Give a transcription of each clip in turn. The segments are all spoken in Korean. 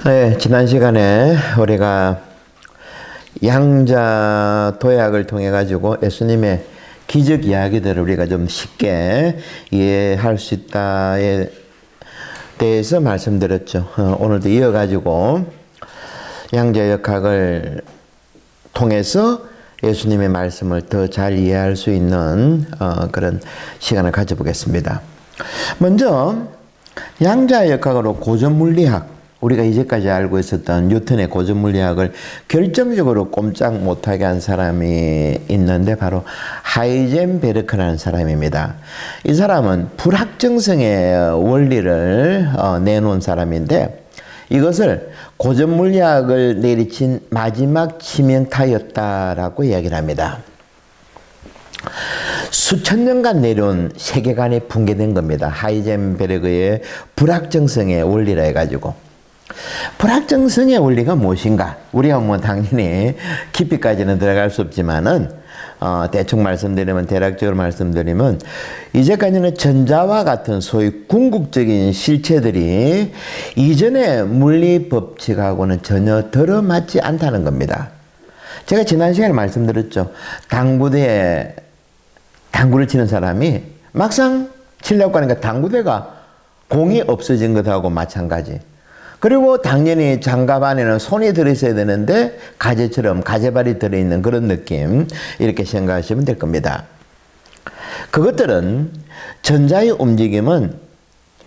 네, 지난 시간에 우리가 양자 도약을 통해 가지고 예수님의 기적 이야기들을 우리가 좀 쉽게 이해할 수 있다에 대해서 말씀드렸죠. 오늘도 이어가지고 양자 역학을 통해서 예수님의 말씀을 더 잘 이해할 수 있는 그런 시간을 가져보겠습니다. 먼저 양자 역학으로 고전 물리학, 우리가 이제까지 알고 있었던 뉴턴의 고전 물리학을 결정적으로 꼼짝 못하게 한 사람이 있는데 바로 하이젠베르크라는 사람입니다. 이 사람은 불확정성의 원리를 내놓은 사람인데 이것을 고전 물리학을 내리친 마지막 치명타였다라고 이야기를 합니다. 수천 년간 내려온 세계관이 붕괴된 겁니다. 하이젠베르크의 불확정성의 원리라 해가지고. 불확정성의 원리가 무엇인가? 우리가 뭐 당연히 깊이까지는 들어갈 수 없지만은 대충 말씀드리면, 대략적으로 말씀드리면, 이제까지는 전자와 같은 소위 궁극적인 실체들이 이전의 물리 법칙하고는 전혀 들어맞지 않다는 겁니다. 제가 지난 시간에 말씀드렸죠. 당구대에 당구를 치는 사람이 막상 치려고 하니까 당구대가 공이 없어진 것하고 마찬가지. 그리고 당연히 장갑 안에는 손이 들어있어야 되는데 가재처럼 가재발이 들어있는 그런 느낌, 이렇게 생각하시면 될 겁니다. 그것들은 전자의 움직임은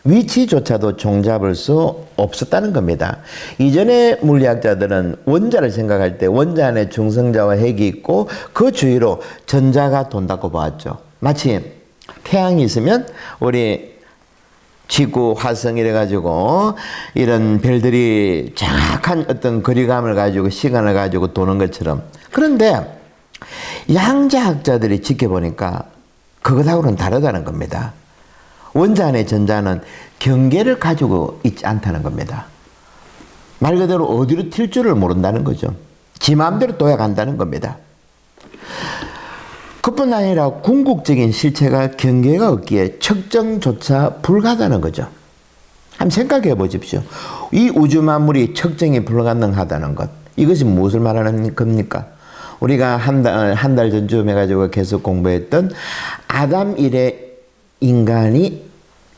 위치조차도 종잡을 수 없었다는 겁니다. 이전의 물리학자들은 원자를 생각할 때 원자 안에 중성자와 핵이 있고 그 주위로 전자가 돈다고 보았죠. 마치 태양이 있으면 우리 지구, 화성 이래가지고 이런 별들이 정확한 어떤 거리감을 가지고 시간을 가지고 도는 것처럼. 그런데 양자학자들이 지켜보니까 그것하고는 다르다는 겁니다. 원자 안의 전자는 경계를 가지고 있지 않다는 겁니다. 말 그대로 어디로 튈 줄을 모른다는 거죠. 지 마음대로 도약한다는 겁니다. 그뿐 아니라 궁극적인 실체가 경계가 없기에 측정조차 불가하다는 거죠. 한번 생각해 보십시오. 이 우주 만물이 측정이 불가능하다는 것, 이것이 무엇을 말하는 겁니까? 우리가 한 달 전쯤 해가지고 계속 공부했던 아담 이래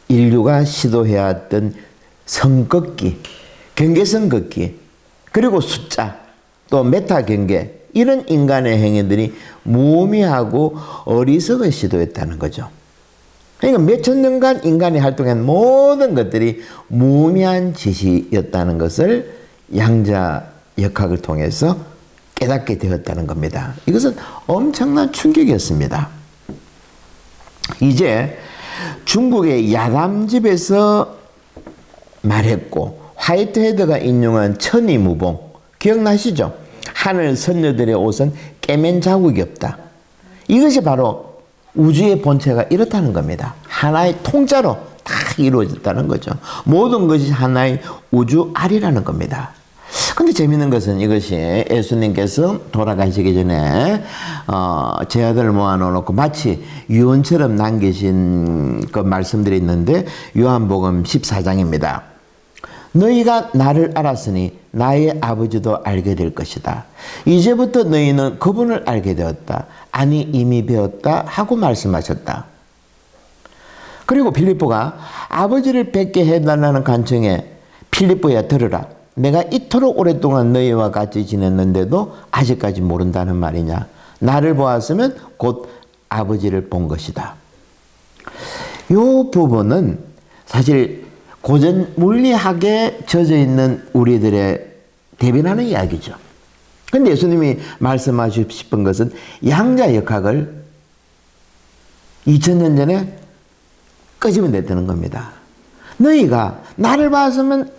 인류가 시도해왔던 선긋기, 경계선 긋기, 그리고 숫자, 또 메타 경계, 이런 인간의 행위들이 무의미하고 어리석은 시도였다는 거죠. 그러니까 몇천 년간 인간이 활동한 모든 것들이 무의미한 짓이었다는 것을 양자 역학을 통해서 깨닫게 되었다는 겁니다. 이것은 엄청난 충격이었습니다. 이제 중국의 야담집에서 말했고 화이트헤드가 인용한 천이무봉 기억나시죠? 하늘 선녀들의 옷은 깨맨 자국이 없다. 이것이 바로 우주의 본체가 이렇다는 겁니다. 하나의 통짜로 다 이루어졌다는 거죠. 모든 것이 하나의 우주알이라는 겁니다. 근데 재밌는 것은 이것이 예수님께서 돌아가시기 전에 제 아들을 모아놓고 마치 유언처럼 남기신 그 말씀들이 있는데 요한복음 14장입니다. 너희가 나를 알았으니 나의 아버지도 알게 될 것이다. 이제부터 너희는 그분을 알게 되었다. 아니 이미 배웠다 하고 말씀하셨다. 그리고 빌립보가 아버지를 뵙게 해달라는 간청에 빌립보야 들으라. 내가 이토록 오랫동안 너희와 같이 지냈는데도 아직까지 모른다는 말이냐. 나를 보았으면 곧 아버지를 본 것이다. 이 부분은 사실 고전 물리학에 젖어 있는 우리들의 대변하는 이야기죠. 그런데 예수님이 말씀하시고 싶은 것은 양자 역학을 2000년 전에 끄집어냈다는 겁니다. 너희가 나를 봤으면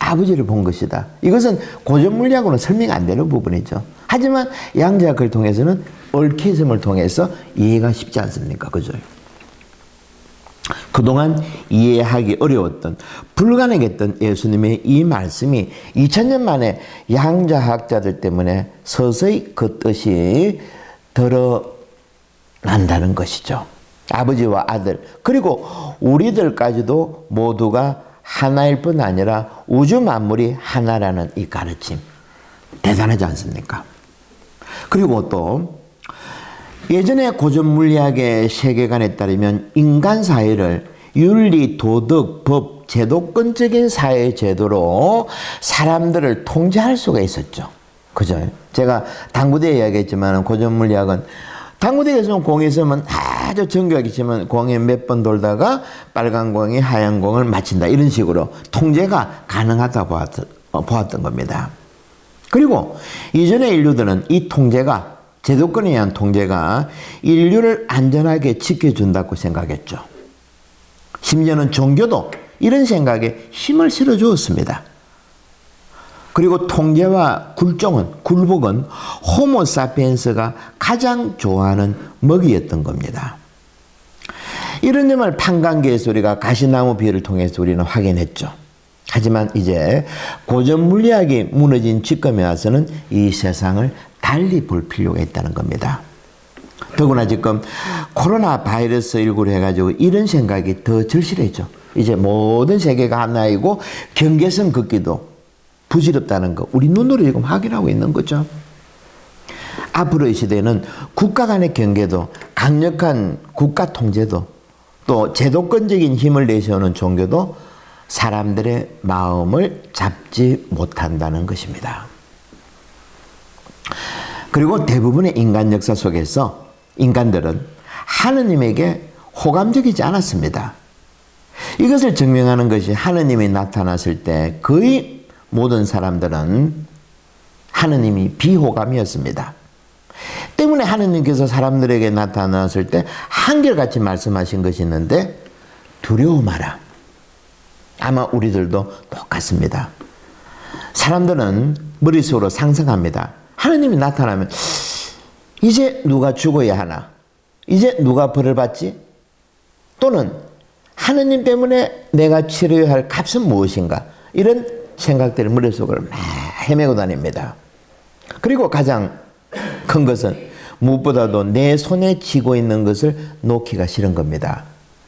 아버지를 본 것이다. 이것은 고전 물리학으로는 설명이 안 되는 부분이죠. 하지만 양자 역학을 통해서는 얽히즘을 통해서 이해가 쉽지 않습니까? 그죠? 그동안 이해하기 어려웠던, 불가능했던 예수님의 이 말씀이 2000년 만에 양자학자들 때문에 서서히 그 뜻이 드러난다는 것이죠. 아버지와 아들, 그리고 우리들까지도 모두가 하나일 뿐 아니라 우주 만물이 하나라는 이 가르침. 대단하지 않습니까? 그리고 또 예전에 고전 물리학의 세계관에 따르면 인간 사회를 윤리, 도덕, 법, 제도권적인 사회 제도로 사람들을 통제할 수가 있었죠. 그죠? 제가 당구대에 이야기했지만 고전 물리학은 당구대에서 공이 있으면 아주 정교하게 치면 공에 몇 번 돌다가 빨간 공이 하얀 공을 맞힌다. 이런 식으로 통제가 가능하다 보았던 겁니다. 그리고 이전의 인류들은 이 통제가, 제도권에 의한 통제가 인류를 안전하게 지켜준다고 생각했죠. 심지어는 종교도 이런 생각에 힘을 실어주었습니다. 그리고 통제와 굴복은 호모사피엔스가 가장 좋아하는 먹이였던 겁니다. 이런 점을 판관계에서 가시나무 비유를 통해서 우리는 확인했죠. 하지만 이제 고전 물리학이 무너진 지점에 와서는 이 세상을 달리 볼 필요가 있다는 겁니다. 더구나 지금 코로나 바이러스 19로 해가지고 이런 생각이 더 절실해져. 이제 모든 세계가 하나이고 경계선 긋기도 부질없다는 거 우리 눈으로 지금 확인하고 있는 거죠. 앞으로의 시대는 국가 간의 경계도, 강력한 국가 통제도, 또 제도권적인 힘을 내세우는 종교도 사람들의 마음을 잡지 못한다는 것입니다. 그리고 대부분의 인간 역사 속에서 인간들은 하느님에게 호감적이지 않았습니다. 이것을 증명하는 것이 하느님이 나타났을 때 거의 모든 사람들은 하느님이 비호감이었습니다. 때문에 하느님께서 사람들에게 나타났을 때 한결같이 말씀하신 것이 있는데 두려워 마라. 아마 우리들도 똑같습니다. 사람들은 머릿속으로 상상합니다. 하느님이 나타나면 이제 누가 죽어야 하나? 이제 누가 벌을 받지? 또는 하느님 때문에 내가 치러야 할 값은 무엇인가? 이런 생각들이 머릿속을 막 헤매고 다닙니다. 그리고 가장 큰 것은 무엇보다도 내 손에 쥐고 있는 것을 놓기가 싫은 겁니다.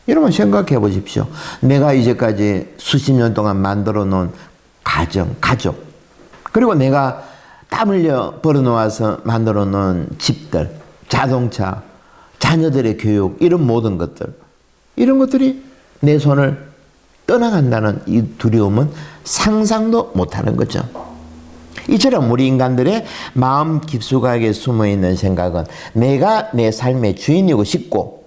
여러분 생각해 보십시오. 내가 이제까지 수십 년 동안 만들어 놓은 가족, 그리고 내가 땀 흘려 벌어놓아서 만들어 놓은 집들, 자동차, 자녀들의 교육, 이런 모든 것들, 이런 것들이 내 손을 떠나간다는 이 두려움은 상상도 못하는 거죠. 이처럼 우리 인간들의 마음 깊숙하게 숨어있는 생각은 내가 내 삶의 주인이고 싶고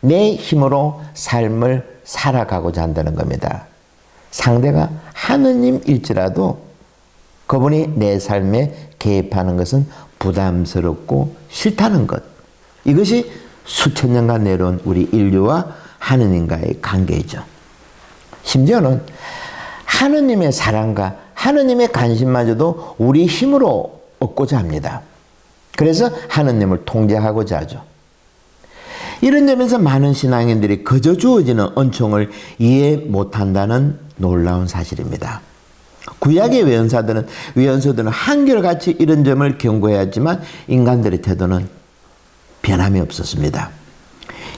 내 힘으로 삶을 살아가고자 한다는 겁니다. 상대가 하느님일지라도 그분이 내 삶에 개입하는 것은 부담스럽고 싫다는 것. 이것이 수천 년간 내려온 우리 인류와 하느님과의 관계이죠. 심지어는 하느님의 사랑과 하느님의 관심마저도 우리 힘으로 얻고자 합니다. 그래서 하느님을 통제하고자 하죠. 이런 점에서 많은 신앙인들이 그저 주어지는 은총을 이해 못한다는 놀라운 사실입니다. 구약의 외연서들은 한결같이 이런 점을 경고해야 했지만 인간들의 태도는 변함이 없었습니다.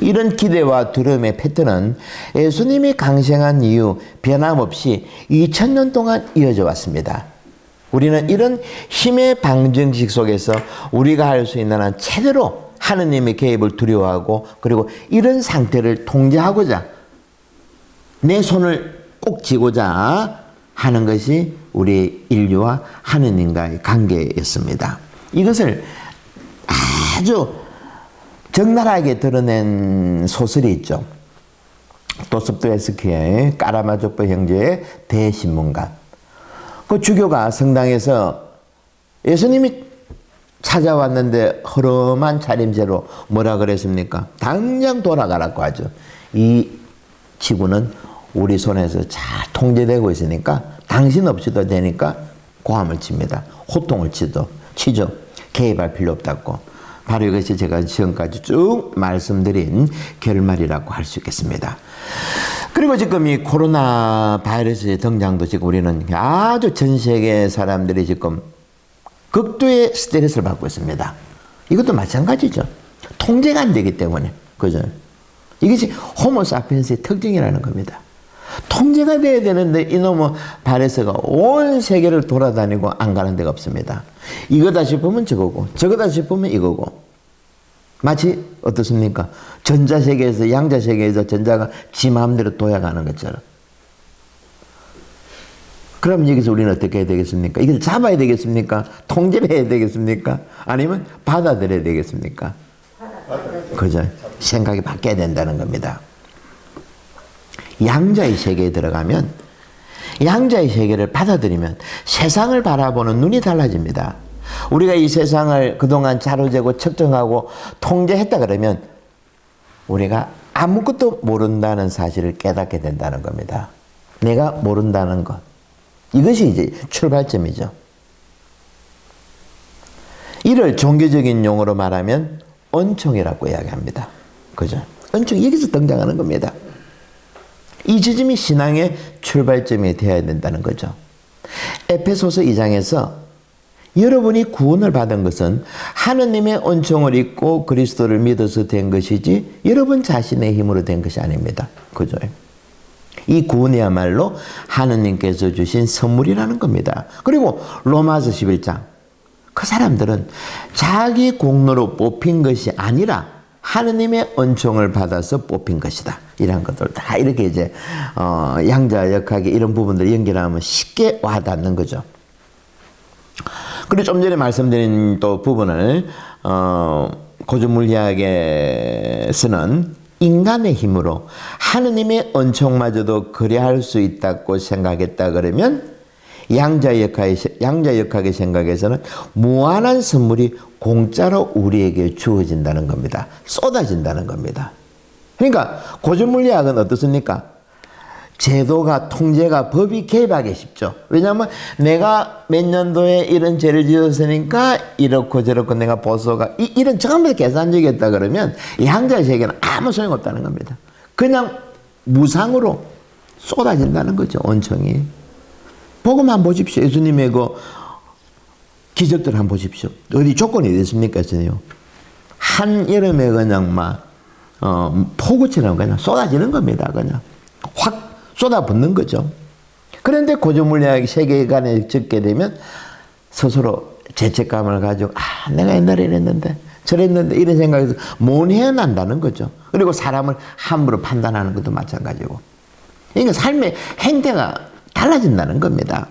이런 기대와 두려움의 패턴은 예수님이 강생한 이후 변함없이 2000년 동안 이어져 왔습니다. 우리는 이런 힘의 방정식 속에서 우리가 할 수 있는 한 최대로 하느님의 개입을 두려워하고 그리고 이런 상태를 통제하고자 내 손을 꼭 쥐고자 하는 것이 우리 인류와 하느님과의 관계였습니다. 이것을 아주 적나라하게 드러낸 소설이 있죠. 도스토옙스키의 까라마조프 형제의 대신문관. 그 주교가 성당에서 예수님이 찾아왔는데 허름한 차림새로 뭐라 그랬습니까? 당장 돌아가라고 하죠. 이 지구는 우리 손에서 잘 통제되고 있으니까 당신 없이도 되니까 고함을 칩니다. 호통을 치죠. 개입할 필요 없다고. 바로 이것이 제가 지금까지 쭉 말씀드린 결말이라고 할 수 있겠습니다. 그리고 지금 이 코로나 바이러스의 등장도 지금 우리는 아주 전 세계 사람들이 지금 극도의 스트레스를 받고 있습니다. 이것도 마찬가지죠. 통제가 안 되기 때문에. 그죠? 이것이 호모사피엔스의 특징이라는 겁니다. 통제가 돼야 되는데 이놈의 바레스가 온 세계를 돌아다니고 안 가는 데가 없습니다. 이거다 싶으면 저거고 저거다 싶으면 이거고. 마치 어떻습니까? 전자세계에서 양자세계에서 전자가 지 마음대로 도약하는 것처럼. 그럼 여기서 우리는 어떻게 해야 되겠습니까? 이걸 잡아야 되겠습니까? 통제를 해야 되겠습니까? 아니면 받아들여야 되겠습니까? 그죠? 생각이 바뀌어야 된다는 겁니다. 양자의 세계에 들어가면, 양자의 세계를 받아들이면 세상을 바라보는 눈이 달라집니다. 우리가 이 세상을 그동안 자로재고 측정하고 통제했다 그러면 우리가 아무것도 모른다는 사실을 깨닫게 된다는 겁니다. 내가 모른다는 것. 이것이 이제 출발점이죠. 이를 종교적인 용어로 말하면 은총이라고 이야기합니다. 그죠? 은총이 여기서 등장하는 겁니다. 이 지점이 신앙의 출발점이 되어야 된다는 거죠. 에페소서 2장에서 여러분이 구원을 받은 것은 하느님의 은총을 입고 그리스도를 믿어서 된 것이지 여러분 자신의 힘으로 된 것이 아닙니다. 그죠? 이 구원이야말로 하느님께서 주신 선물이라는 겁니다. 그리고 로마서 11장. 그 사람들은 자기 공로로 뽑힌 것이 아니라 하느님의 은총을 받아서 뽑힌 것이다. 이런 것들 다 이렇게 이제 양자역학의 이런 부분들을 연결하면 쉽게 와닿는 거죠. 그리고 좀 전에 말씀드린 또 부분을 고전물리학에서는 인간의 힘으로 하느님의 은총마저도 그리할 수 있다고 생각했다 그러면 양자역학의 생각에서는 무한한 선물이 공짜로 우리에게 주어진다는 겁니다. 쏟아진다는 겁니다. 그러니까 고전물리학은 어떻습니까? 제도가, 통제가, 법이 개입하기 쉽죠. 왜냐하면 내가 몇 년도에 이런 죄를 지었으니까 이렇고 저렇고 내가 보수가 이런 전부 다 계산적이었다 그러면 이 양자의 세계는 아무 소용없다는 겁니다. 그냥 무상으로 쏟아진다는 거죠. 은총이. 보고만 보십시오. 예수님의 그 기적들 한번 보십시오. 어디 조건이 됐습니까? 한여름에 그냥 막 폭우처럼 그냥 쏟아지는 겁니다. 그냥 확 쏟아붓는 거죠. 그런데 고전물리학 세계관에 적게 되면 스스로 죄책감을 가지고 내가 옛날에 이랬는데 저랬는데 이런 생각에서 모해난다는 거죠. 그리고 사람을 함부로 판단하는 것도 마찬가지고. 그러니까 삶의 행태가 달라진다는 겁니다.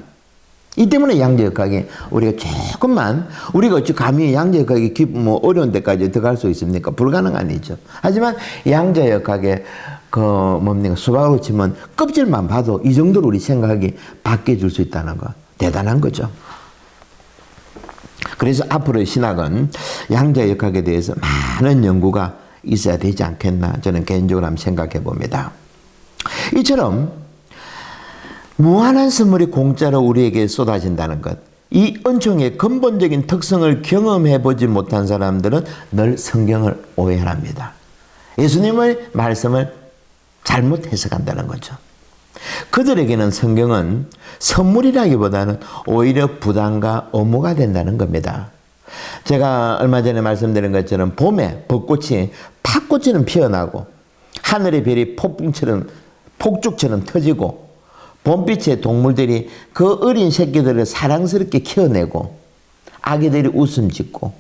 이 때문에 양자역학이 우리가 조금만 우리가 어찌 감히 양자역학이 어려운 데까지 들어갈 수 있습니까? 불가능한 일이죠. 하지만 양자역학의 수박으로 치면 껍질만 봐도 이 정도로 우리 생각이 바뀌어질 수 있다는 거 대단한 거죠. 그래서 앞으로의 신학은 양자역학에 대해서 많은 연구가 있어야 되지 않겠나 저는 개인적으로 한번 생각해 봅니다. 이처럼 무한한 선물이 공짜로 우리에게 쏟아진다는 것, 이 은총의 근본적인 특성을 경험해 보지 못한 사람들은 늘 성경을 오해합니다. 예수님의 말씀을 잘못 해석한다는 거죠. 그들에게는 성경은 선물이라기보다는 오히려 부담과 업무가 된다는 겁니다. 제가 얼마 전에 말씀드린 것처럼 봄에 벚꽃이 팥꽃처럼 피어나고 하늘의 별이 폭죽처럼 터지고 봄빛에 동물들이 그 어린 새끼들을 사랑스럽게 키워내고 아기들이 웃음 짓고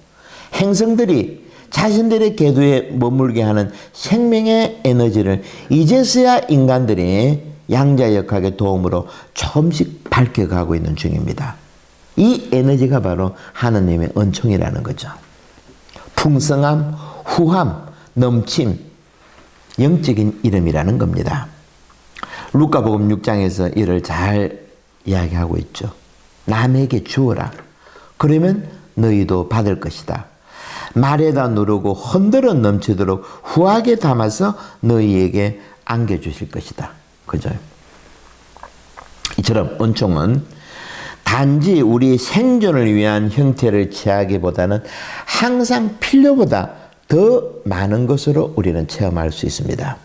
행성들이 자신들의 궤도에 머물게 하는 생명의 에너지를 이제서야 인간들이 양자역학의 도움으로 조금씩 밝혀가고 있는 중입니다. 이 에너지가 바로 하느님의 은총이라는 거죠. 풍성함, 후함, 넘침, 영적인 이름이라는 겁니다. 루카복음 6장에서 이를 잘 이야기하고 있죠. 남에게 주어라. 그러면 너희도 받을 것이다. 말에다 누르고 흔들어 넘치도록 후하게 담아서 너희에게 안겨주실 것이다. 그죠? 이처럼 은총은 단지 우리 생존을 위한 형태를 취하기보다는 항상 필요보다 더 많은 것으로 우리는 체험할 수 있습니다.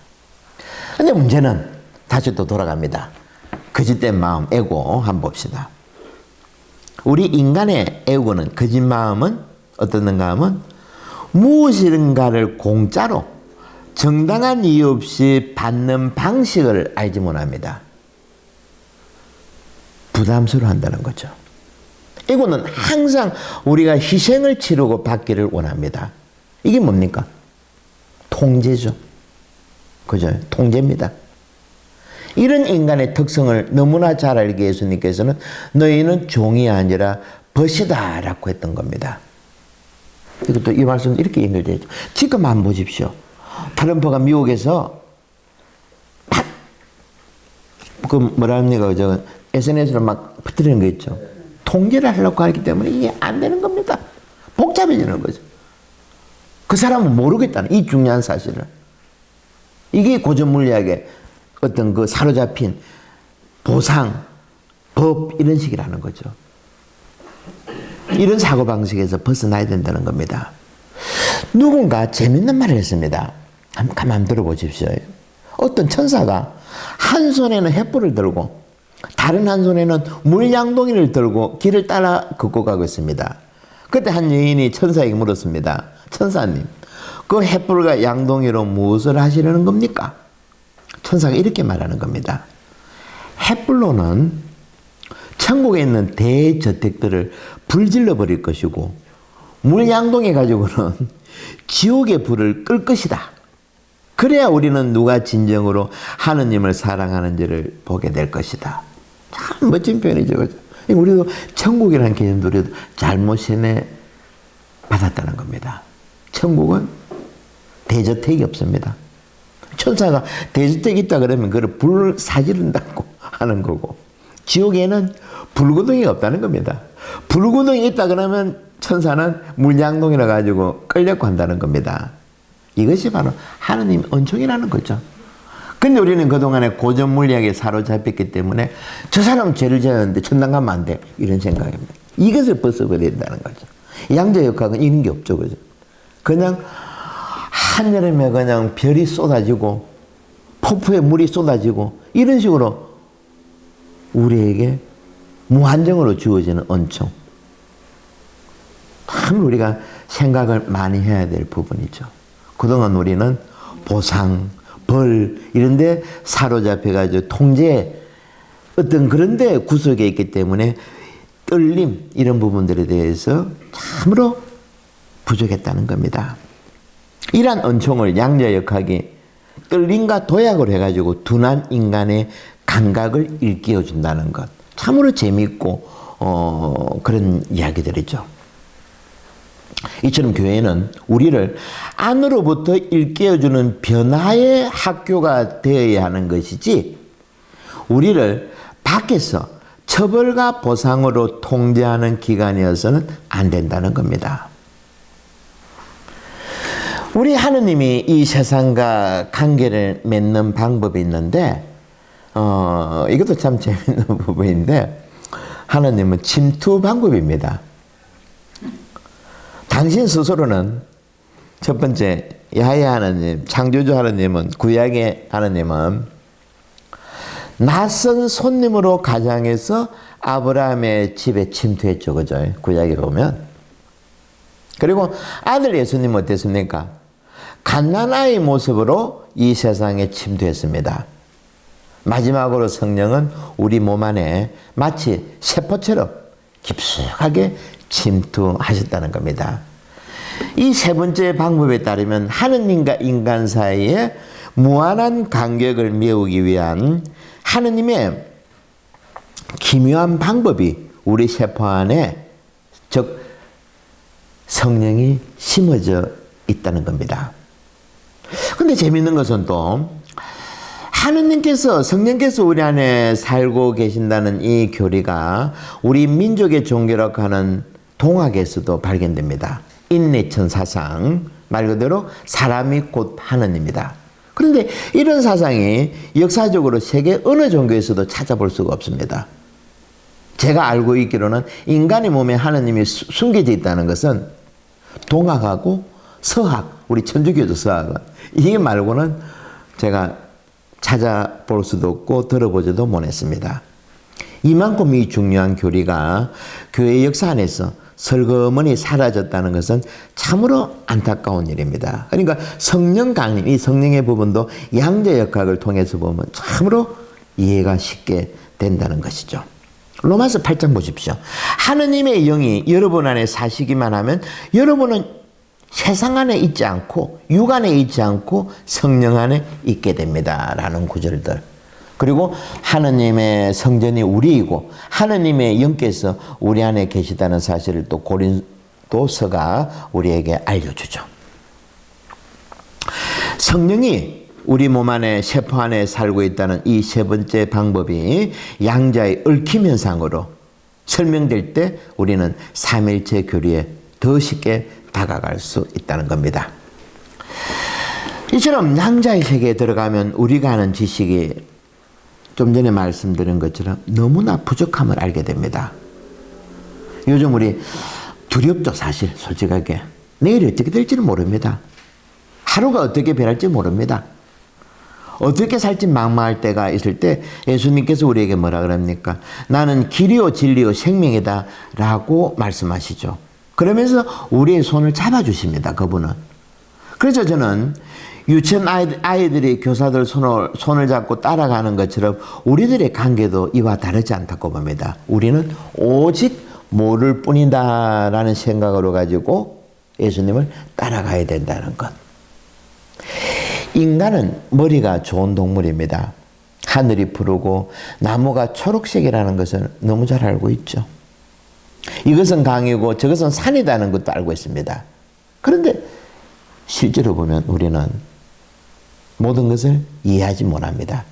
그런데 문제는 다시 또 돌아갑니다. 거짓된 마음, 에고 한번 봅시다. 우리 인간의 에고는, 거짓 마음은 어떻는가 하면 무엇인가를 공짜로 정당한 이유 없이 받는 방식을 알지 못합니다. 부담스러워 한다는 거죠. 이거는 항상 우리가 희생을 치르고 받기를 원합니다. 이게 뭡니까? 통제죠. 그죠? 통제입니다. 이런 인간의 특성을 너무나 잘 알게 예수님께서는 너희는 종이 아니라 벗이다 라고 했던 겁니다. 이것도 이 말씀은 이렇게 연결되죠. 지금 한번 보십시오. 트럼프가 미국에서 팍! 그 뭐라 합니까? 저 SNS로 막 퍼뜨리는 거 있죠. 통제를 하려고 하기 때문에 이게 안 되는 겁니다. 복잡해지는 거죠. 그 사람은 모르겠다는 이 중요한 사실을. 이게 고전 물리학의 어떤 그 사로잡힌 보상, 법 이런 식이라는 거죠. 이런 사고방식에서 벗어나야 된다는 겁니다. 누군가 재밌는 말을 했습니다. 가만 들어보십시오. 어떤 천사가 한 손에는 횃불을 들고 다른 한 손에는 물양동이를 들고 길을 따라 걷고 가고 있습니다. 그때 한 여인이 천사에게 물었습니다. 천사님, 그 횃불과 양동이로 무엇을 하시려는 겁니까? 천사가 이렇게 말하는 겁니다. 횃불로는 천국에 있는 대저택들을 불질러 버릴 것이고 물양동에 가지고는 지옥의 불을 끌 것이다. 그래야 우리는 누가 진정으로 하느님을 사랑하는지를 보게 될 것이다. 참 멋진 표현이죠. 그죠? 우리도 천국이라는 개념도 우리도 잘못 세뇌 받았다는 겁니다. 천국은 대저택이 없습니다. 천사가 대저택이 있다 그러면 그걸 불을 사지른다고 하는 거고, 지옥에는 불구덩이가 없다는 겁니다. 불구덩이 있다 그러면 천사는 물양동이라 가지고 끌려고 한다는 겁니다. 이것이 바로 하느님 은총이라는 거죠. 근데 우리는 그동안에 고전 물리학에 사로잡혔기 때문에 저 사람은 죄를 지었는데 천당 가면 안 돼. 이런 생각입니다. 이것을 벗어버려야 된다는 거죠. 양자역학은 이런 게 없죠. 그죠? 그냥 한여름에 그냥 별이 쏟아지고 폭포에 물이 쏟아지고 이런 식으로 우리에게 무한정으로 주어지는 은총. 참 우리가 생각을 많이 해야 될 부분이죠. 그동안 우리는 보상, 벌 이런 데 사로잡혀가지고 통제 어떤 그런 데 구석에 있기 때문에 떨림 이런 부분들에 대해서 참으로 부족했다는 겁니다. 이러한 은총을 양자역학이 떨림과 도약을 해가지고 둔한 인간의 감각을 일깨워 준다는 것. 참으로 재미있고 그런 이야기들이죠. 이처럼 교회는 우리를 안으로부터 일깨워주는 변화의 학교가 되어야 하는 것이지 우리를 밖에서 처벌과 보상으로 통제하는 기관이어서는 안 된다는 겁니다. 우리 하느님이 이 세상과 관계를 맺는 방법이 있는데 이것도 참 재밌는 부분인데 하느님은 침투 방법입니다. 당신 스스로는 첫 번째 야훼 하느님, 창조주 하느님은 구약의 하느님은 낯선 손님으로 가장해서 아브라함의 집에 침투했죠. 그죠? 구약에 보면. 그리고 아들 예수님은 어땠습니까? 갓난아이 모습으로 이 세상에 침투했습니다. 마지막으로 성령은 우리 몸 안에 마치 세포처럼 깊숙하게 침투하셨다는 겁니다. 이 세 번째 방법에 따르면 하느님과 인간 사이에 무한한 간격을 메우기 위한 하느님의 기묘한 방법이 우리 세포 안에 즉 성령이 심어져 있다는 겁니다. 근데 재미있는 것은 또 하느님께서 성령께서 우리 안에 살고 계신다는 이 교리가 우리 민족의 종교라고 하는 동학에서도 발견됩니다. 인내천 사상, 말 그대로 사람이 곧 하느님이다. 그런데 이런 사상이 역사적으로 세계 어느 종교에서도 찾아볼 수가 없습니다. 제가 알고 있기로는 인간의 몸에 하느님이 숨겨져 있다는 것은 동학하고 서학, 우리 천주교도 서학은 이게 말고는 제가 찾아볼 수도 없고 들어보지도 못했습니다. 이만큼 이 중요한 교리가 교회 역사 안에서 설거머니 사라졌다는 것은 참으로 안타까운 일입니다. 그러니까 성령 강림, 이 성령의 부분도 양자역학을 통해서 보면 참으로 이해가 쉽게 된다는 것이죠. 로마서 8장 보십시오. 하느님의 영이 여러분 안에 사시기만 하면 여러분은 세상 안에 있지 않고 육 안에 있지 않고 성령 안에 있게 됩니다. 라는 구절들. 그리고 하느님의 성전이 우리이고 하느님의 영께서 우리 안에 계시다는 사실을 또 고린도서가 우리에게 알려주죠. 성령이 우리 몸 안에 세포 안에 살고 있다는 이 세 번째 방법이 양자의 얽힘 현상으로 설명될 때 우리는 삼일체 교리에 더 쉽게 다가갈 수 있다는 겁니다. 이처럼 양자의 세계에 들어가면 우리가 아는 지식이 좀 전에 말씀드린 것처럼 너무나 부족함을 알게 됩니다. 요즘 우리 두렵죠, 사실 솔직하게. 내일이 어떻게 될지는 모릅니다. 하루가 어떻게 변할지 모릅니다. 어떻게 살지 막막할 때가 있을 때 예수님께서 우리에게 뭐라 그럽니까? 나는 길이요 진리요 생명이다 라고 말씀하시죠. 그러면서 우리의 손을 잡아주십니다. 그분은. 그래서 저는 유치원 아이들이 교사들 손을 잡고 따라가는 것처럼 우리들의 관계도 이와 다르지 않다고 봅니다. 우리는 오직 모를 뿐이다 라는 생각으로 가지고 예수님을 따라가야 된다는 것. 인간은 머리가 좋은 동물입니다. 하늘이 푸르고 나무가 초록색이라는 것을 너무 잘 알고 있죠. 이것은 강이고 저것은 산이라는 것도 알고 있습니다. 그런데 실제로 보면 우리는 모든 것을 이해하지 못합니다.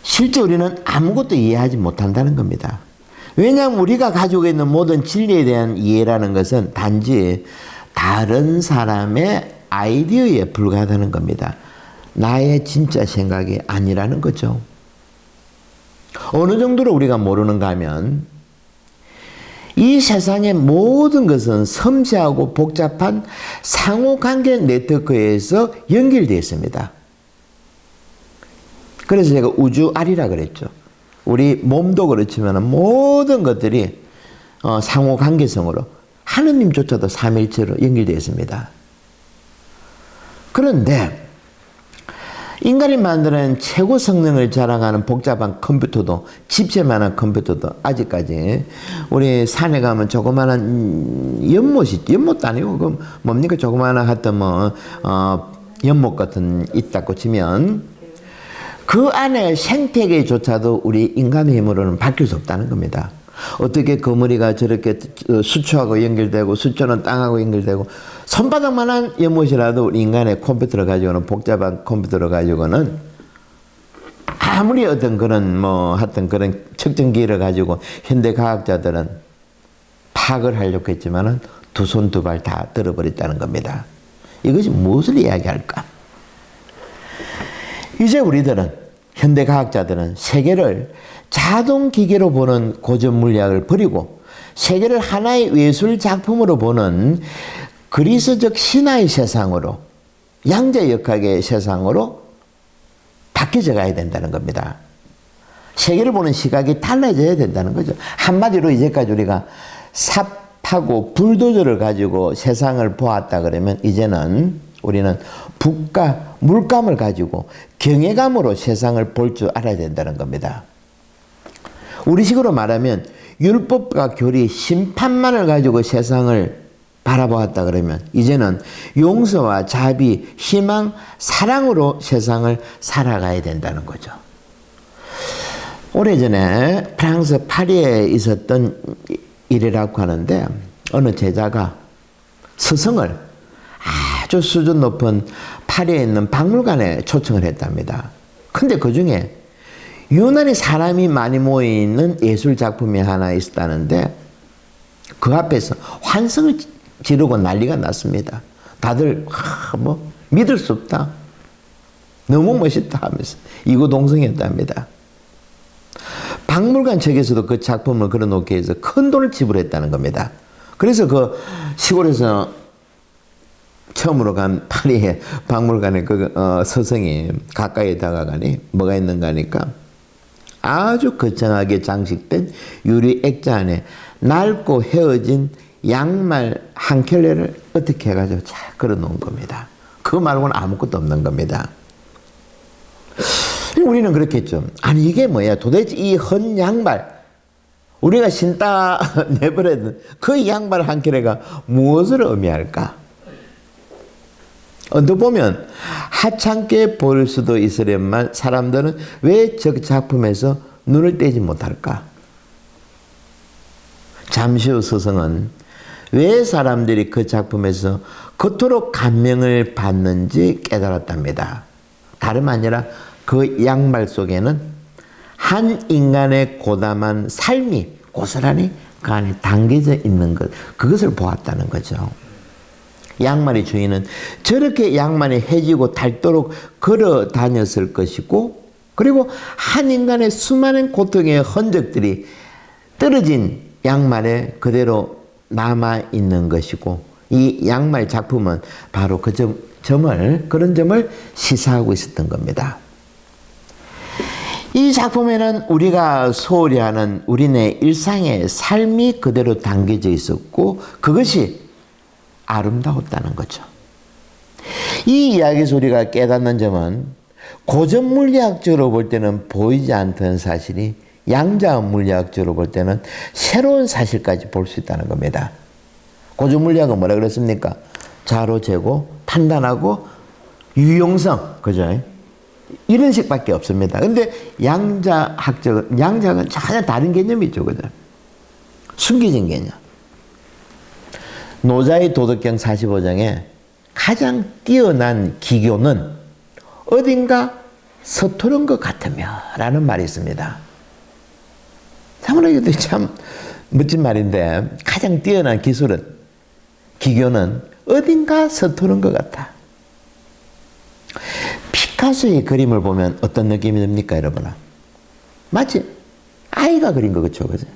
실제 우리는 아무것도 이해하지 못한다는 겁니다. 왜냐하면 우리가 가지고 있는 모든 진리에 대한 이해라는 것은 단지 다른 사람의 아이디어에 불과하다는 겁니다. 나의 진짜 생각이 아니라는 거죠. 어느 정도로 우리가 모르는가 하면 이 세상의 모든 것은 섬세하고 복잡한 상호관계 네트워크에서 연결되어 있습니다. 그래서 제가 우주알이라 그랬죠. 우리 몸도 그렇지만 모든 것들이 상호관계성으로 하느님조차도 삼일체로 연결되어 있습니다. 그런데 인간이 만드는 최고 성능을 자랑하는 복잡한 컴퓨터도 집재만한 컴퓨터도 아직까지 우리 산에 가면 조그마한 연못도 아니고 그 뭡니까 조그마한 하여튼 연못 같은 있다고 치면 그 안에 생태계조차도 우리 인간의 힘으로는 바뀔 수 없다는 겁니다. 어떻게 거머리가 저렇게 수초하고 연결되고 수초는 땅하고 연결되고 손바닥만한 연못이라도 우리 인간의 컴퓨터를 가지고는 복잡한 컴퓨터를 가지고는 아무리 어떤 그런 하여튼 그런 측정기를 가지고 현대 과학자들은 파악을 하려고 했지만은 두 손 두 발 다 들어버렸다는 겁니다. 이것이 무엇을 이야기할까? 이제 우리들은 현대 과학자들은 세계를 자동 기계로 보는 고전 물리학을 버리고 세계를 하나의 예술 작품으로 보는 그리스적 신화의 세상으로 양자역학의 세상으로 바뀌어져 가야 된다는 겁니다. 세계를 보는 시각이 달라져야 된다는 거죠. 한마디로 이제까지 우리가 삽하고 불도저를 가지고 세상을 보았다 그러면 이제는 우리는 북과 물감을 가지고 경외감으로 세상을 볼 줄 알아야 된다는 겁니다. 우리식으로 말하면 율법과 교리, 심판만을 가지고 세상을 바라보았다 그러면 이제는 용서와 자비, 희망, 사랑으로 세상을 살아가야 된다는 거죠. 오래전에 프랑스 파리에 있었던 일이라고 하는데 어느 제자가 스승을 아주 수준 높은 파리에 있는 박물관에 초청을 했답니다. 근데 그 중에 유난히 사람이 많이 모여있는 예술 작품이 하나 있었다는데 그 앞에서 환성을 지르고 난리가 났습니다. 다들 믿을 수 없다. 너무 멋있다 하면서 이구동성이었답니다. 박물관 측에서도 그 작품을 걸어놓기 위해서 큰 돈을 지불했다는 겁니다. 그래서 그 시골에서 처음으로 간 파리의 박물관에 그 서성이 가까이 다가가니 뭐가 있는가 하니까 아주 거창하게 장식된 유리 액자 안에 낡고 헤어진 양말 한 켤레를 어떻게 해가지고 잘 걸어 놓은 겁니다. 그거 말고는 아무것도 없는 겁니다. 우리는 그렇겠죠. 아니 이게 뭐야? 도대체 이 헌 양말, 우리가 신다 내버려둔 그 양말 한 켤레가 무엇을 의미할까? 언뜻 보면 하찮게 보일 수도 있으련만 사람들은 왜 저 작품에서 눈을 떼지 못할까? 잠시후 스승은 왜 사람들이 그 작품에서 그토록 감명을 받는지 깨달았답니다. 다름 아니라 그 양말 속에는 한 인간의 고담한 삶이 고스란히 그 안에 담겨져 있는 것, 그것을 보았다는 거죠. 양말의 주인은 저렇게 양말이 해지고 닳도록 걸어 다녔을 것이고, 그리고 한 인간의 수많은 고통의 흔적들이 떨어진 양말에 그대로 남아있는 것이고, 이 양말 작품은 바로 그런 점을 시사하고 있었던 겁니다. 이 작품에는 우리가 소홀히 하는 우리네 일상의 삶이 그대로 담겨져 있었고, 그것이 아름다웠다는 거죠. 이 이야기에서 우리가 깨닫는 점은 고전 물리학적으로 볼 때는 보이지 않던 사실이 양자 물리학적으로 볼 때는 새로운 사실까지 볼 수 있다는 겁니다. 고전 물리학은 뭐라 그랬습니까? 자로 재고 판단하고 유용성, 그죠? 이런 식밖에 없습니다. 근데 양자학은 전혀 다른 개념이죠, 그죠? 숨겨진 개념. 노자의 도덕경 45장에 가장 뛰어난 기교는 어딘가 서투른 것 같으며 라는 말이 있습니다. 참으로 이것도 참 멋진 말인데, 가장 뛰어난 기교는 어딘가 서투른 것 같아. 피카소의 그림을 보면 어떤 느낌이 듭니까, 여러분아? 마치 아이가 그린 거, 그쵸? 그죠?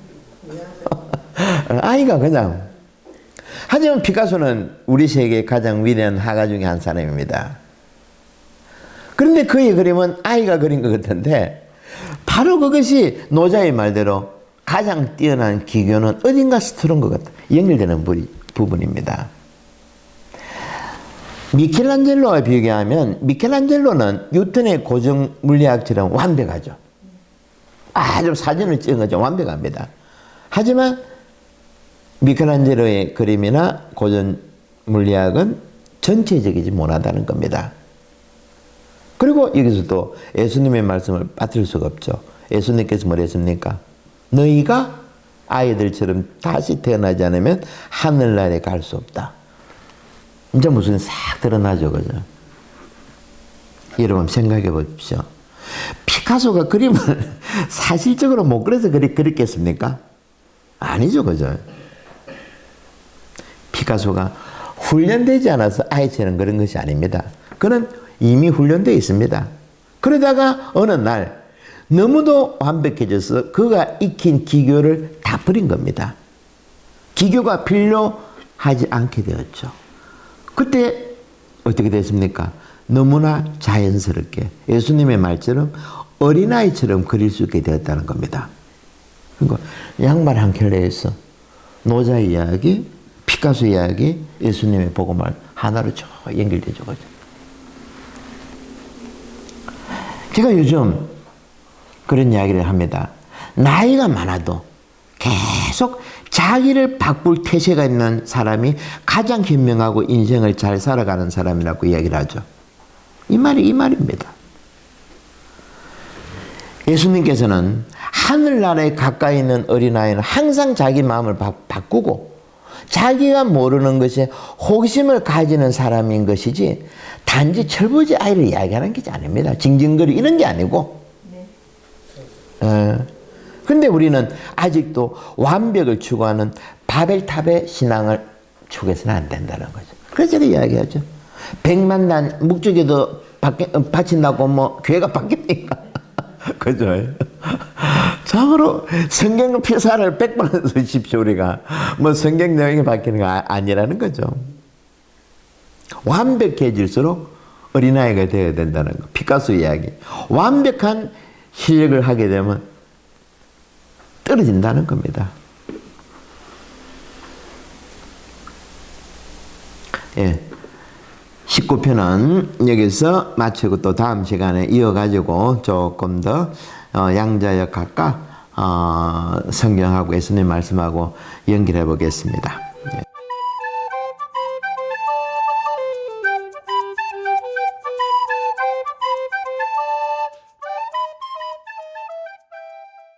아이가 그냥. 하지만 피카소는 우리 세계의 가장 위대한 화가 중에 한 사람입니다. 그런데 그의 그림은 아이가 그린 것 같은데, 바로 그것이 노자의 말대로 가장 뛰어난 기교는 어딘가 서투른 것 같다. 연결되는 부분입니다. 미켈란젤로와 비교하면 미켈란젤로는 뉴턴의 고정 물리학처럼 완벽하죠. 아주 사진을 찍은 것처럼 완벽합니다. 하지만 미켈란젤로의 그림이나 고전 물리학은 전체적이지 못하다는 겁니다. 그리고 여기서도 예수님의 말씀을 빠뜨릴 수가 없죠. 예수님께서 뭐라 했습니까? 너희가 아이들처럼 다시 태어나지 않으면 하늘나라에 갈 수 없다. 이제 무슨 싹 드러나죠, 그죠? 여러분 생각해 보십시오. 피카소가 그림을 사실적으로 못 그려서 그렸겠습니까? 아니죠, 그죠? 피카소가 훈련되지 않아서 아이처럼 그런 것이 아닙니다. 그는 이미 훈련되어 있습니다. 그러다가 어느 날 너무도 완벽해져서 그가 익힌 기교를 다 버린 겁니다. 기교가 필요하지 않게 되었죠. 그때 어떻게 됐습니까? 너무나 자연스럽게 예수님의 말처럼 어린아이처럼 그릴 수 있게 되었다는 겁니다. 그러니까 양말 한 켤레에서 노자 이야기, 피카소 이야기, 예수님의 복음을 하나로 쭉 연결되죠. 그죠? 제가 요즘 그런 이야기를 합니다. 나이가 많아도 계속 자기를 바꿀 태세가 있는 사람이 가장 현명하고 인생을 잘 살아가는 사람이라고 이야기를 하죠. 이 말입니다. 예수님께서는 하늘나라에 가까이 있는 어린아이는 항상 자기 마음을 바꾸고 자기가 모르는 것에 호기심을 가지는 사람인 것이지, 단지 철부지 아이를 이야기하는 게 아닙니다. 징징거리 이런 게 아니고. 근데 우리는 아직도 완벽을 추구하는 바벨탑의 신앙을 추구해서는 안 된다는 거죠. 그래서 제가 이야기하죠. 100만 묵주기도 바친다고 뭐 교회가 바뀝니까? 그죠? 참으로 성경 필사를 100번 쓰십시오, 우리가. 뭐 성경 내용이 바뀌는 거 아니라는 거죠. 완벽해질수록 어린아이가 되어야 된다는 거. 피카소 이야기. 완벽한 실력을 하게 되면 떨어진다는 겁니다. 예. 19편은 여기서 마치고 또 다음 시간에 이어가지고 조금 더 양자역학과 성경하고 예수님 말씀하고 연결해 보겠습니다.